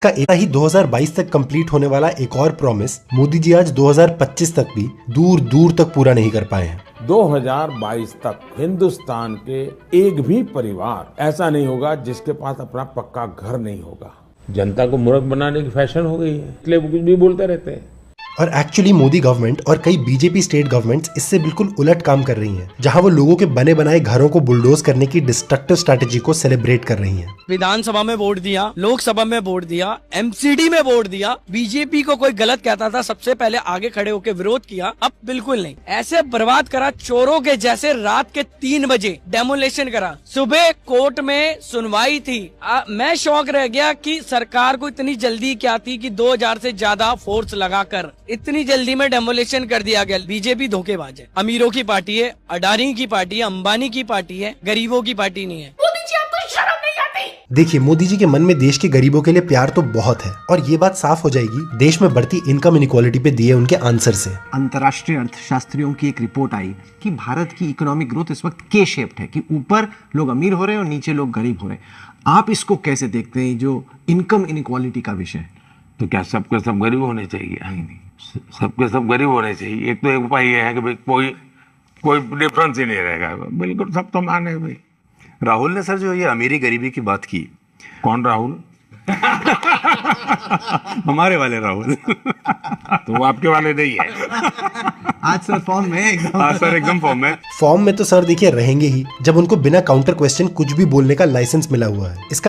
का ऐसा ही 2022 तक कंप्लीट होने वाला एक और प्रॉमिस मोदी जी आज 2025 तक भी दूर दूर तक पूरा नहीं कर पाए हैं। 2022 तक हिंदुस्तान के एक भी परिवार ऐसा नहीं होगा जिसके पास अपना पक्का घर नहीं होगा। जनता को मूर्ख बनाने की फैशन हो गई है, इसलिए वो कुछ भी बोलते रहते हैं। और एक्चुअली मोदी गवर्नमेंट और कई बीजेपी स्टेट गवर्नमेंट्स इससे बिल्कुल उलट काम कर रही हैं, जहां वो लोगों के बने बनाए घरों को बुलडोज करने की डिस्ट्रक्टिव स्ट्रैटेजी को सेलिब्रेट कर रही हैं। विधानसभा में वोट दिया, लोकसभा में वोट दिया, एमसीडी में वोट दिया, बीजेपी को कोई गलत कहता था सबसे पहले आगे खड़े होकर विरोध किया, अब बिल्कुल नहीं। ऐसे बर्बाद करा चोरों के जैसे, रात के 3 बजे डेमोलेशन करा। सुबह कोर्ट में सुनवाई थी। मैं शौक रह गया कि सरकार को इतनी जल्दी क्या थी कि 2000 से ज्यादा फोर्स लगाकर इतनी जल्दी में डेमोलेशन कर दिया गया। बीजेपी धोखेबाज है, अमीरों की पार्टी है, अडानी की पार्टी है, अंबानी की पार्टी है, गरीबों की पार्टी नहीं है। मोदी जी आपको शर्म नहीं आती? देखिए, मोदी जी के मन में देश के गरीबों के लिए प्यार तो बहुत है, और ये बात साफ हो जाएगी देश में बढ़ती इनकम इनइक्वालिटी पे दिए उनके आंसर से। अंतर्राष्ट्रीय अर्थशास्त्रियों की एक रिपोर्ट आई कि भारत की इकोनॉमिक ग्रोथ इस वक्त के शेप्ड है, कि ऊपर लोग अमीर हो रहे हैं और नीचे लोग गरीब हो रहे हैं। आप इसको कैसे देखते हैं, जो इनकम इनइक्वालिटी का विषय? तो क्या सबके सब गरीब होने चाहिए? नहीं, सबके सब गरीब होने चाहिए। एक तो एक उपाय ये है कि भाई कोई डिफरेंस ही नहीं रहेगा, बिल्कुल सब तो माने भाई। राहुल ने सर जो ये अमीरी गरीबी की बात की। कौन राहुल? हमारे वाले राहुल। तो वो आपके वाले नहीं है। आज सर फॉर्म में एकदम। हाँ सर, एकदम फॉर्म में। फॉर्म में तो सर देखिए रहेंगे ही, जब उनको बिना काउंटर क्वेश्चन कुछ भी बोलने का लाइसेंस मिला हुआ है। इसका